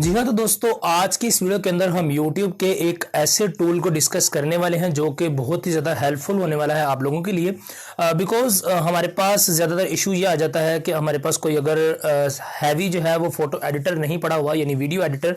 जी हाँ, तो दोस्तों आज की इस वीडियो के अंदर हम YouTube के एक ऐसे टूल को डिस्कस करने वाले हैं जो कि बहुत ही ज़्यादा हेल्पफुल होने वाला है आप लोगों के लिए। बिकॉज़ हमारे पास ज़्यादातर इशू ये आ जाता है कि हमारे पास कोई अगर हैवी जो है वो फ़ोटो एडिटर नहीं पड़ा हुआ यानी वीडियो एडिटर,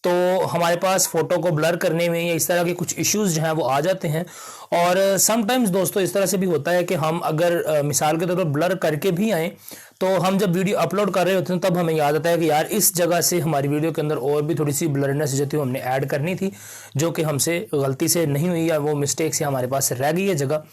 तो हमारे पास फ़ोटो को ब्लर करने में या इस तरह के कुछ इश्यूज़ जो हैं वो आ जाते हैं। और समटाइम्स दोस्तों इस तरह से भी होता है कि हम अगर मिसाल के तौर पर ब्लर करके भी आएँ, तो हम जब वीडियो अपलोड कर रहे होते हैं तब हमें याद आता है कि यार इस जगह से हमारी वीडियो के अंदर और भी थोड़ी सी ब्लरनेस जो थी वो हमने ऐड करनी थी, जो कि हमसे गलती से नहीं हुई या वो मिस्टेक से हमारे पास रह गई है जगह।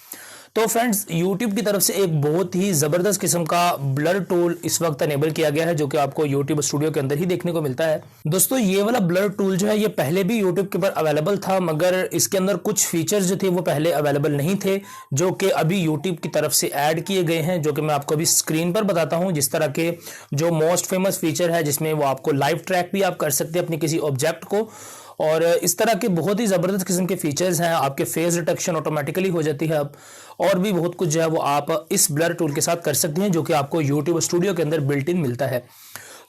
तो फ्रेंड्स YouTube की तरफ से एक बहुत ही ज़बरदस्त किस्म का ब्लर टूल इस वक्त अनेबल किया गया है जो कि आपको YouTube स्टूडियो के अंदर ही देखने को मिलता है। दोस्तों ये वाला ब्लर टूल जो है ये पहले भी YouTube के ऊपर अवेलेबल था, मगर इसके अंदर कुछ फीचर्स जो थे वो पहले अवेलेबल नहीं थे, जो कि अभी YouTube की तरफ से ऐड किए गए हैं, जो कि मैं आपको अभी स्क्रीन पर बताता हूँ। जिस तरह के जो मोस्ट फेमस फीचर है जिसमें वो आपको लाइव ट्रैक भी आप कर सकते हैं अपनी किसी ऑब्जेक्ट को, और इस तरह के बहुत ही ज़बरदस्त किस्म के फीचर्स हैं। आपके फेस डिटेक्शन ऑटोमेटिकली हो जाती है अब, और भी बहुत कुछ जो है वो आप इस ब्लर टूल के साथ कर सकते हैं जो कि आपको YouTube स्टूडियो के अंदर बिल्ट इन मिलता है।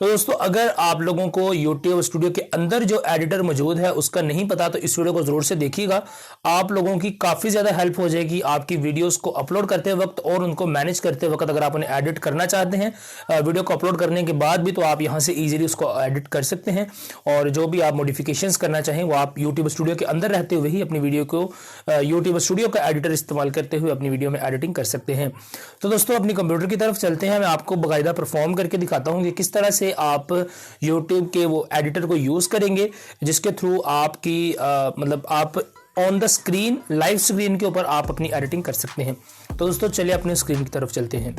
तो दोस्तों अगर आप लोगों को YouTube स्टूडियो के अंदर जो एडिटर मौजूद है उसका नहीं पता तो इस वीडियो को ज़रूर से देखिएगा, आप लोगों की काफ़ी ज़्यादा हेल्प हो जाएगी आपकी वीडियोस को अपलोड करते वक्त और उनको मैनेज करते वक्त। अगर आप उन्हें एडिट करना चाहते हैं वीडियो को अपलोड करने के बाद भी, तो आप यहाँ से ईजिली उसको एडिट कर सकते हैं, और जो भी आप मॉडिफिकेशंस करना चाहें वो आप YouTube स्टूडियो के अंदर रहते हुए ही अपनी वीडियो को YouTube स्टूडियो का एडिटर इस्तेमाल करते हुए अपनी वीडियो में एडिटिंग कर सकते हैं। तो दोस्तों अपनी कंप्यूटर की तरफ चलते हैं, मैं आपको बाकायदा परफॉर्म करके दिखाता हूँ कि किस तरह से आप YouTube के वो एडिटर को यूज करेंगे जिसके थ्रू आपकी मतलब आप on the screen live screen के ऊपर आप अपनी एडिटिंग कर सकते हैं। तो दोस्तों चलिए अपने स्क्रीन की तरफ चलते हैं।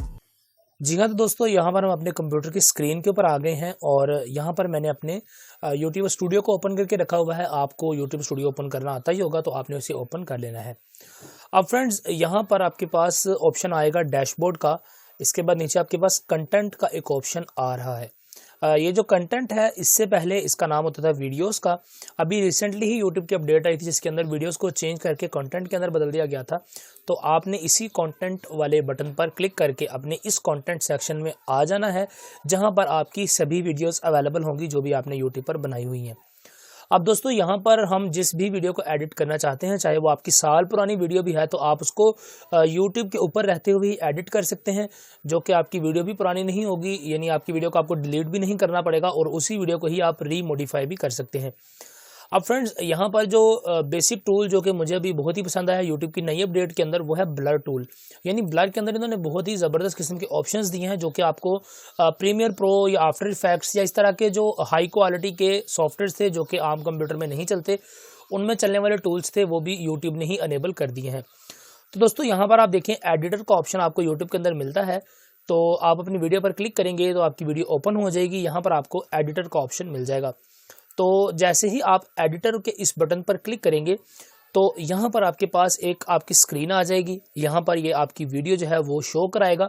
जी हाँ, तो दोस्तों यहाँ पर हम अपने कंप्यूटर की स्क्रीन के ऊपर आ गए हैं और यहाँ पर मैंने अपने YouTube स्टूडियो को ओपन करके रखा हुआ है। आपको YouTube स्टूडियो ओपन करना आता ही होगा, तो आपने उसे ओपन कर लेना है। अब फ्रेंड्स यहाँ पर आपके पास ऑप्शन आएगा डैशबोर्ड का, इसके बाद नीचे आपके पास कंटेंट का एक ऑप्शन आ रहा है। ये जो कंटेंट है इससे पहले इसका नाम होता था वीडियोस का। अभी रिसेंटली ही यूट्यूब की अपडेट आई थी जिसके अंदर वीडियोस को चेंज करके कंटेंट के अंदर बदल दिया गया था। तो आपने इसी कंटेंट वाले बटन पर क्लिक करके अपने इस कंटेंट सेक्शन में आ जाना है, जहां पर आपकी सभी वीडियोस अवेलेबल होंगी जो भी आपने यूट्यूब पर बनाई हुई हैं। अब दोस्तों यहाँ पर हम जिस भी वीडियो को एडिट करना चाहते हैं, चाहे वो आपकी साल पुरानी वीडियो भी है, तो आप उसको YouTube के ऊपर रहते हुए ही एडिट कर सकते हैं, जो कि आपकी वीडियो भी पुरानी नहीं होगी, यानी आपकी वीडियो को आपको डिलीट भी नहीं करना पड़ेगा और उसी वीडियो को ही आप रीमोडिफाई भी कर सकते हैं। अब फ्रेंड्स यहाँ पर जो बेसिक टूल जो कि मुझे अभी बहुत ही पसंद आया यूट्यूब की नई अपडेट के अंदर, वो है ब्लर टूल। यानी ब्लर के अंदर इन्होंने बहुत ही ज़बरदस्त किस्म के ऑप्शंस दिए हैं जो कि आपको प्रीमियर प्रो या आफ्टर इफेक्ट्स या इस तरह के जो हाई क्वालिटी के सॉफ्टवेयर थे जो कि आम कंप्यूटर में नहीं चलते, उनमें चलने वाले टूल्स थे, वो भी यूट्यूब ने ही अनेबल कर दिए हैं। तो दोस्तों यहाँ पर आप देखें एडिटर का ऑप्शन आपको यूट्यूब के अंदर मिलता है। तो आप अपनी वीडियो पर क्लिक करेंगे तो आपकी वीडियो ओपन हो जाएगी, यहाँ पर आपको एडिटर का ऑप्शन मिल जाएगा। तो जैसे ही आप एडिटर के इस बटन पर क्लिक करेंगे तो यहाँ पर आपके पास एक आपकी स्क्रीन आ जाएगी। यहाँ पर ये आपकी वीडियो जो है वो शो कराएगा,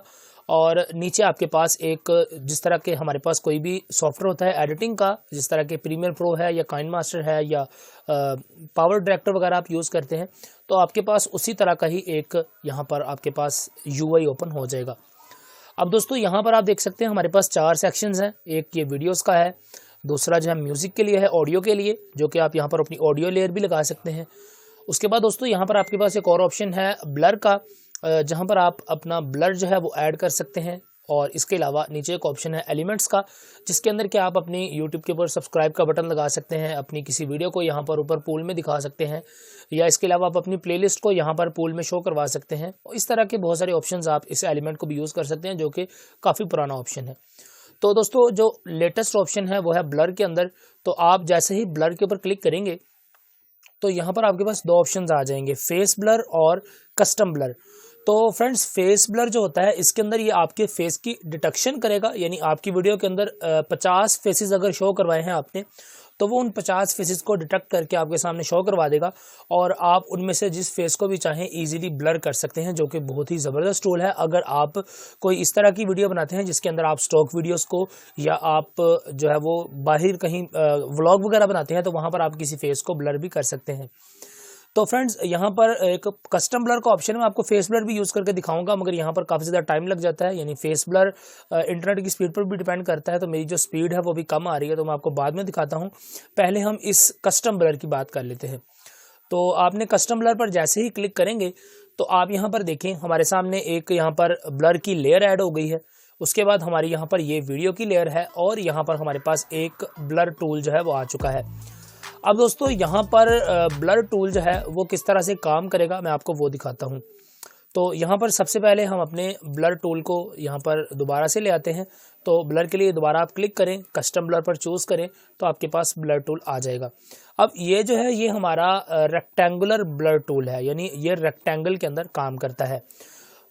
और नीचे आपके पास एक जिस तरह के हमारे पास कोई भी सॉफ्टवेयर होता है एडिटिंग का, जिस तरह के प्रीमियर प्रो है या काइनमास्टर है या पावर डायरेक्टर वगैरह आप यूज़ करते हैं, तो आपके पास उसी तरह का ही एक यहाँ पर आपके पास UI ओपन हो जाएगा। अब दोस्तों यहाँ पर आप देख सकते हैं हमारे पास 4 सेक्शंस हैं। एक ये वीडियोस का है, दूसरा जो है म्यूज़िक के लिए है, ऑडियो के लिए, जो कि आप यहाँ पर अपनी ऑडियो लेयर भी लगा सकते हैं। उसके बाद दोस्तों यहाँ पर आपके पास एक और ऑप्शन है ब्लर का, जहाँ पर आप अपना ब्लर जो है वो ऐड कर सकते हैं। और इसके अलावा नीचे एक ऑप्शन है एलिमेंट्स का, जिसके अंदर कि आप अपनी यूट्यूब के ऊपर सब्सक्राइब का बटन लगा सकते हैं, अपनी किसी वीडियो को यहाँ पर ऊपर पूल में दिखा सकते हैं, या इसके अलावा आप अपनी प्लेलिस्ट को यहाँ पर पूल में शो करवा सकते हैं। इस तरह के बहुत सारे ऑप्शंस आप इस एलिमेंट को भी यूज़ कर सकते हैं, जो कि काफ़ी पुराना ऑप्शन है। तो दोस्तों जो लेटेस्ट ऑप्शन है वो है ब्लर के अंदर। तो आप जैसे ही ब्लर के ऊपर क्लिक करेंगे तो यहाँ पर आपके पास 2 ऑप्शंस आ जाएंगे, फेस ब्लर और कस्टम ब्लर। तो फ्रेंड्स फेस ब्लर जो होता है इसके अंदर ये आपके फेस की डिटेक्शन करेगा, यानी आपकी वीडियो के अंदर 50 फेसेस अगर शो करवाए हैं आपने, तो वो उन 50 फेसेस को डिटेक्ट करके आपके सामने शो करवा देगा, और आप उनमें से जिस फेस को भी चाहें इजीली ब्लर कर सकते हैं, जो कि बहुत ही ज़बरदस्त टूल है। अगर आप कोई इस तरह की वीडियो बनाते हैं जिसके अंदर आप स्टॉक वीडियोस को, या आप जो है वो बाहर कहीं व्लॉग वगैरह बनाते हैं, तो वहाँ पर आप किसी फेस को ब्लर भी कर सकते हैं। तो फ्रेंड्स यहाँ पर एक कस्टम ब्लर का ऑप्शन है, मैं आपको फेस ब्लर भी यूज़ करके दिखाऊंगा, मगर यहाँ पर काफ़ी ज़्यादा टाइम लग जाता है, यानी फेस ब्लर इंटरनेट की स्पीड पर भी डिपेंड करता है, तो मेरी जो स्पीड है वो भी कम आ रही है, तो मैं आपको बाद में दिखाता हूँ। पहले हम इस कस्टम ब्लर की बात कर लेते हैं। तो आपने कस्टम ब्लर पर जैसे ही क्लिक करेंगे तो आप यहाँ पर देखें हमारे सामने एक यहाँ पर ब्लर की लेयर ऐड हो गई है। उसके बाद हमारी यहाँ पर ये वीडियो की लेयर है और यहाँ पर हमारे पास एक ब्लर टूल जो है वो आ चुका है। अब दोस्तों यहाँ पर ब्लर टूल जो है वो किस तरह से काम करेगा मैं आपको वो दिखाता हूँ। तो यहाँ पर सबसे पहले हम अपने ब्लर टूल को यहाँ पर दोबारा से ले आते हैं। तो ब्लर के लिए दोबारा आप क्लिक करें, कस्टम ब्लर पर चूज़ करें तो आपके पास ब्लर टूल आ जाएगा। अब ये जो है ये हमारा रेक्टेंगुलर ब्लर टूल है, यानी ये रेक्टेंगल के अंदर काम करता है।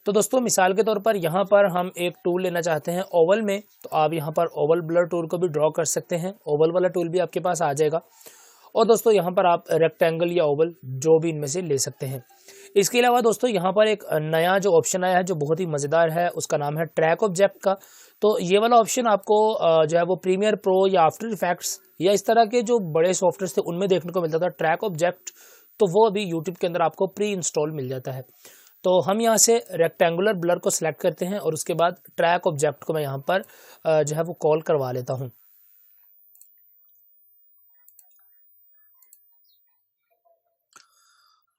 तो दोस्तों मिसाल के तौर पर यहाँ पर हम एक टूल लेना चाहते हैं ओवल में, तो आप यहाँ पर ओवल ब्लर टूल को भी ड्रॉ कर सकते हैं, ओवल वाला टूल भी आपके पास आ जाएगा। और दोस्तों यहाँ पर आप रेक्टेंगल या ओवल जो भी इनमें से ले सकते हैं। इसके अलावा दोस्तों यहाँ पर एक नया जो ऑप्शन आया है जो बहुत ही मज़ेदार है, उसका नाम है ट्रैक ऑब्जेक्ट का। तो ये वाला ऑप्शन आपको जो है वो प्रीमियर प्रो या आफ्टर इफेक्ट्स या इस तरह के जो बड़े सॉफ्टवेयर थे उनमें देखने को मिलता था ट्रैक ऑब्जेक्ट, तो वो अभी यूट्यूब के अंदर आपको प्री इंस्टॉल मिल जाता है। तो हम यहाँ से रेक्टेंगुलर ब्लर को सिलेक्ट करते हैं और उसके बाद ट्रैक ऑब्जेक्ट को मैं यहाँ पर जो है वो कॉल करवा लेता हूँ।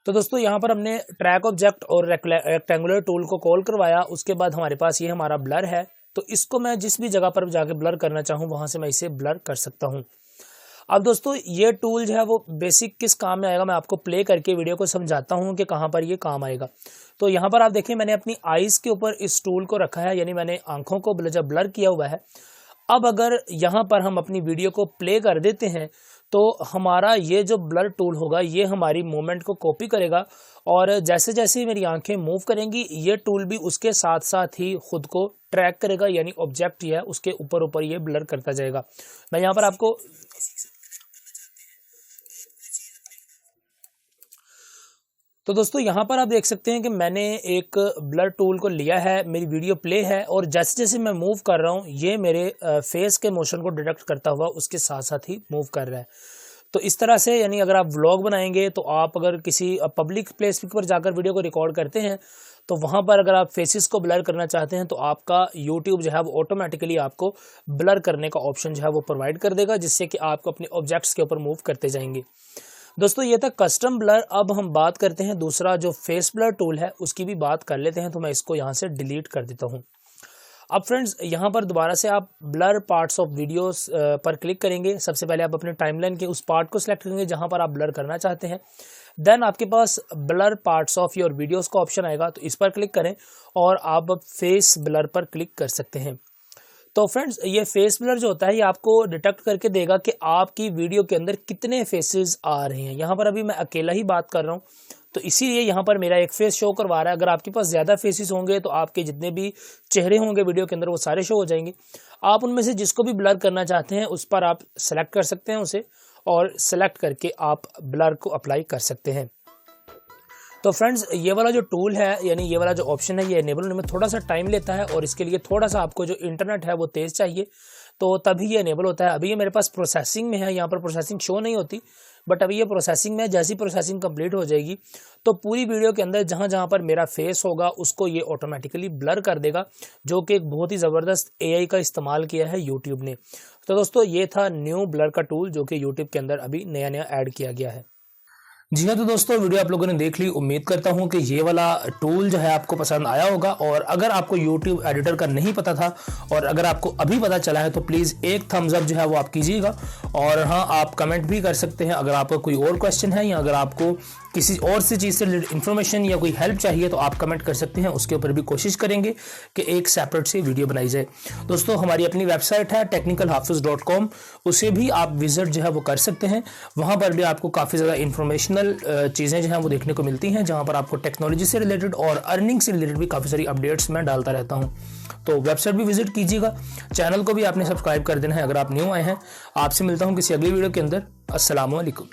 तो दोस्तों यहाँ पर हमने ट्रैक ऑब्जेक्ट और रेक्टेंगुलर टूल को कॉल करवाया। उसके बाद हमारे पास ये हमारा ब्लर है, तो इसको मैं जिस भी जगह पर जाके ब्लर करना चाहूँ वहाँ से मैं इसे ब्लर कर सकता हूँ। अब दोस्तों ये टूल जो है वो बेसिक किस काम में आएगा मैं आपको प्ले करके वीडियो को समझाता हूँ कि कहाँ पर ये काम आएगा। तो यहाँ पर आप देखिए मैंने अपनी आईज़ के ऊपर इस टूल को रखा है, यानी मैंने आँखों को जब ब्लर किया हुआ है। अब अगर यहाँ पर हम अपनी वीडियो को प्ले कर देते हैं तो हमारा ये जो ब्लर टूल होगा ये हमारी मूवमेंट को कॉपी करेगा और जैसे जैसे मेरी आंखें मूव करेंगी ये टूल भी उसके साथ साथ ही खुद को ट्रैक करेगा, यानी ऑब्जेक्ट ये है उसके ऊपर ऊपर ये ब्लर करता जाएगा। मैं यहाँ पर आपको तो दोस्तों यहाँ पर आप देख सकते हैं कि मैंने एक ब्लर टूल को लिया है, मेरी वीडियो प्ले है और जैसे जैसे मैं मूव कर रहा हूँ ये मेरे फेस के मोशन को डिटेक्ट करता हुआ उसके साथ साथ ही मूव कर रहा है। तो इस तरह से यानी अगर आप व्लॉग बनाएंगे तो आप अगर किसी पब्लिक प्लेस पर जाकर वीडियो को रिकॉर्ड करते हैं तो वहाँ पर अगर आप फेसेस को ब्लर करना चाहते हैं तो आपका यूट्यूब जो है वो ऑटोमेटिकली आपको ब्लर करने का ऑप्शन जो है वो प्रोवाइड कर देगा, जिससे कि आपको अपने ऑब्जेक्ट्स के ऊपर मूव करते जाएंगे। दोस्तों ये था कस्टम ब्लर। अब हम बात करते हैं दूसरा जो फेस ब्लर टूल है उसकी भी बात कर लेते हैं। तो मैं इसको यहाँ से डिलीट कर देता हूँ। अब फ्रेंड्स यहाँ पर दोबारा से आप ब्लर पार्ट्स ऑफ वीडियोस पर क्लिक करेंगे। सबसे पहले आप अपने टाइमलाइन के उस पार्ट को सिलेक्ट करेंगे जहाँ पर आप ब्लर करना चाहते हैं। देन आपके पास blur parts of your videos का ऑप्शन आएगा, तो इस पर क्लिक करें और आप फेस ब्लर पर क्लिक कर सकते हैं। तो फ्रेंड्स ये फेस ब्लर जो होता है ये आपको डिटेक्ट करके देगा कि आपकी वीडियो के अंदर कितने फेसेस आ रहे हैं। यहाँ पर अभी मैं अकेला ही बात कर रहा हूँ तो इसीलिए यहाँ पर मेरा एक फेस शो करवा रहा है। अगर आपके पास ज़्यादा फेसेस होंगे तो आपके जितने भी चेहरे होंगे वीडियो के अंदर वो सारे शो हो जाएंगे। आप उनमें से जिसको भी ब्लर करना चाहते हैं उस पर आप सेलेक्ट कर सकते हैं उसे, और सेलेक्ट करके आप ब्लर को अप्लाई कर सकते हैं। तो फ्रेंड्स ये वाला जो टूल है यानी ये वाला जो ऑप्शन है ये इनेबल होने में थोड़ा सा टाइम लेता है और इसके लिए थोड़ा सा आपको जो इंटरनेट है वो तेज़ चाहिए, तो तभी ये इनेबल होता है। अभी ये मेरे पास प्रोसेसिंग में है, यहाँ पर प्रोसेसिंग शो नहीं होती बट अभी ये प्रोसेसिंग में है। जैसी प्रोसेसिंग कंप्लीट हो जाएगी तो पूरी वीडियो के अंदर जहाँ जहाँ पर मेरा फेस होगा उसको ये ऑटोमेटिकली ब्लर कर देगा, जो कि एक बहुत ही ज़बरदस्त AI का इस्तेमाल किया है यूट्यूब ने। तो दोस्तों ये था न्यू ब्लर का टूल जो कि यूट्यूब के अंदर अभी नया नया ऐड किया गया है। जी हाँ, तो दोस्तों वीडियो आप लोगों ने देख ली। उम्मीद करता हूँ कि ये वाला टूल जो है आपको पसंद आया होगा। और अगर आपको YouTube एडिटर का नहीं पता था और अगर आपको अभी पता चला है तो प्लीज़ एक थम्स अप जो है वो आप कीजिएगा। और हाँ, आप कमेंट भी कर सकते हैं अगर आपका कोई और क्वेश्चन है या अगर आपको किसी और सी चीज़ से रिलेटेड इन्फॉर्मेशन या कोई हेल्प चाहिए तो आप कमेंट कर सकते हैं। उसके ऊपर भी कोशिश करेंगे कि एक सेपरेट से वीडियो बनाई जाए। दोस्तों हमारी अपनी वेबसाइट है technicalhafiz.com, उसे भी आप विजिट जो है वो कर सकते हैं। वहाँ पर भी आपको काफ़ी ज़्यादा इन्फॉर्मेशनल चीज़ें जो हैं वो देखने को मिलती हैं, जहाँ पर आपको टेक्नोलॉजी से रिलेटेड और अर्निंग से रिलेटेड भी काफ़ी सारी अपडेट्स मैं डालता रहता हूँ। तो वेबसाइट भी विजिट कीजिएगा। चैनल को भी आपने सब्सक्राइब कर देना है अगर आप न्यू आए हैं। आपसे मिलता हूँ किसी अगली वीडियो के अंदर। अस्सलाम वालेकुम।